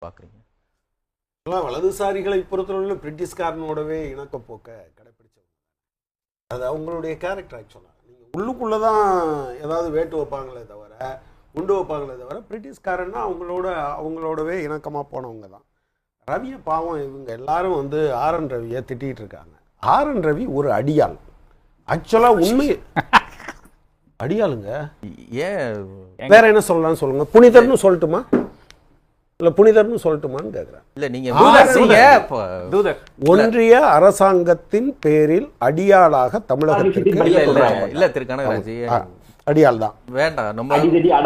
பார்க்குறீங்க? வலதுசாரிகளை பொறுத்தவரையில் பிரிட்டிஷ்காரனோடவே இணக்கப்போக்க கடைப்பிடிச்சவங்க. அது அவங்களுடைய கேரக்டர். ஆக்சுவலாக நீங்கள் உள்ளுக்குள்ளே தான் ஏதாவது வேட்டு வைப்பாங்களே தவிர குண்டு வைப்பாங்களே தவிர பிரிட்டிஷ்காரன்னா அவங்களோடவே இணக்கமாக போனவங்க தான். ரவியை பாவம் இவங்க எல்லாரும் வந்து ஆர்என் ரவியை திட்டிகிட்டு இருக்காங்க. ஆர்என் ரவி ஒரு அடியாள். ஆக்சுவலாக உண்மை அடியாளுங்க. ஏன் வேற என்ன சொல்லலாம்னு சொல்லுங்க. புனிதர்னு சொல்லட்டுமா இல்ல புனிதர்னு சொல்லட்டுமான்னு கேட்கிறேன். இல்ல நீங்க ஒன்றிய அரசாங்கத்தின் பேரில் அடியாளாக தமிழகத்திற்கு இல்ல திரு கனகராஜ் அடியாள் தான். வேண்டாம், நம்ம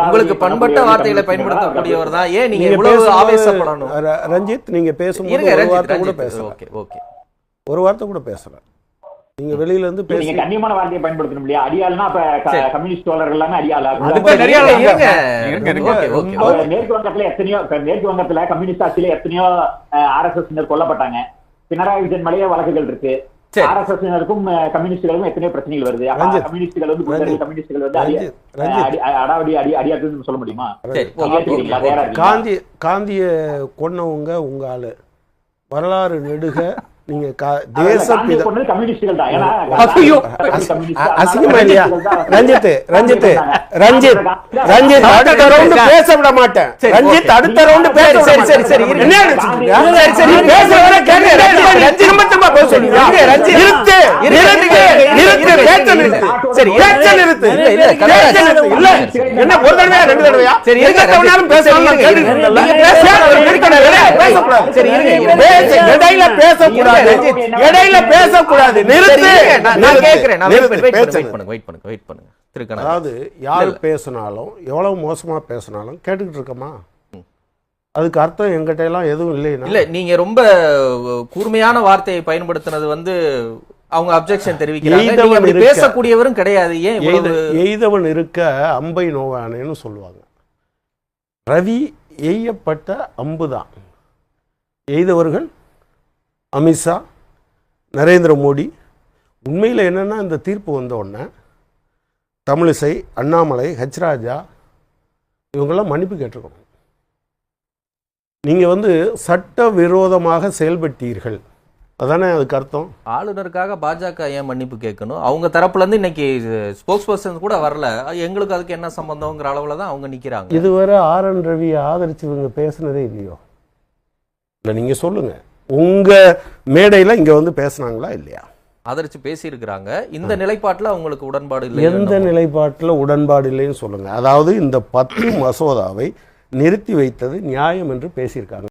உங்களுக்கு பண்பட்ட வார்த்தைகளை பயன்படுத்தக்கூடியவர் தான். ஏன் நீங்க இவ்வளவு ஆவேசப்படணும்? ரஞ்சித், நீங்க பேசும்போது ஒரு வார்த்தை கூட பேசல. ஓகே, ஒரு வார்த்தை கூட பேசல. நீங்க வெளியில இருந்து பேசுங்க. கண்ணியமான வார்த்தையை பயன்படுத்தணும் இல்லையா? அடியாள்னா அப்ப கம்யூனிஸ்ட் தோழர்கள் எல்லாமே அடியாளா? மேற்கு வங்கத்துல எத்தனையோ மேற்கு வங்கத்துல கம்யூனிஸ்ட் ஆட்சியில எத்தனையோ RSS கொல்லப்பட்டாங்க. பினராயி விஜயன் மேலேயே வழக்குகள் இருக்கு. RSS-க்கும் கம்யூனிஸ்டுகளுக்கும் எத்தனையோ பிரச்சனைகள் வருது. கம்யூனிஸ்டுகள் வந்து கம்யூனிஸ்டுகள் வந்து அடாவடி அடியாக்குன்னு சொல்ல முடியுமா? காந்திய கொன்னவங்க உங்க ஆளு. வரலாறு நெடுக நீங்க தேசம் அசிங்கமா இல்லையா? ரஞ்சித் அடுத்த ரவுண்ட் பேச விட மாட்டேன். ரஞ்சித் அடுத்த ரவுண்ட் பேச என்ன ஒரு தடவையா ரெண்டு தடவையா பேசக்கூடாது. இடையில பேசக்கூடாது. அதாவது யார் பேசினாலும் எவ்வளவு மோசமா பேசினாலும் கேட்டுக்கிட்டு இருக்கமா? அதுக்கு அர்த்தம் எங்கிட்ட எல்லாம் எதுவும் இல்லை. நீங்க ரொம்ப கூர்மையான வார்த்தையை பயன்படுத்தினது வந்து அவங்க அப்ஜெக்ஷன் தெரிவிக்கிறாங்க. பேசக்கூடியவரும் கிடையாது. ஏன் எய்தவன் இருக்க அம்பை நோவானேன்னு சொல்லுவாங்க. ரவி எய்யப்பட்ட அம்புதான். எய்தவர்கள் அமித்ஷா, நரேந்திர மோடி. உண்மையில் என்னென்னா இந்த தீர்ப்பு வந்த உடனே தமிழிசை, அண்ணாமலை, ராஜா இவங்கெல்லாம் மன்னிப்பு கேட்டிருக்கணும். நீங்கள் வந்து சட்ட விரோதமாக செயல்பட்டீர்கள், அதானே அதுக்கு அர்த்தம். ஆளுநருக்காக பாஜக ஏன் மன்னிப்பு கேட்கணும்? அவங்க தரப்புல இருந்து இன்னைக்கு ஸ்போக்ஸ் பர்சன் கூட வரல. எங்களுக்கு அதுக்கு என்ன சம்பந்தம்ங்கிற அளவுல தான் அவங்க நிற்கிறாங்க. இதுவரை ஆர்என் ரவியை ஆதரிச்சு இவங்க பேசுனதே இல்லையோ? இல்லை, நீங்கள் சொல்லுங்கள். உங்க மேடையில இங்க வந்து பேசினாங்களா இல்லையா? ஆதரிச்சு பேசி இருக்கிறாங்க. இந்த நிலைப்பாட்டுல அவங்களுக்கு உடன்பாடு இல்லை. எந்த நிலைப்பாட்டுல உடன்பாடு இல்லைன்னு சொல்லுங்க. அதாவது இந்த 10 மசோதாவை நிறுத்தி வைத்தது நியாயம் என்று பேசியிருக்காங்க.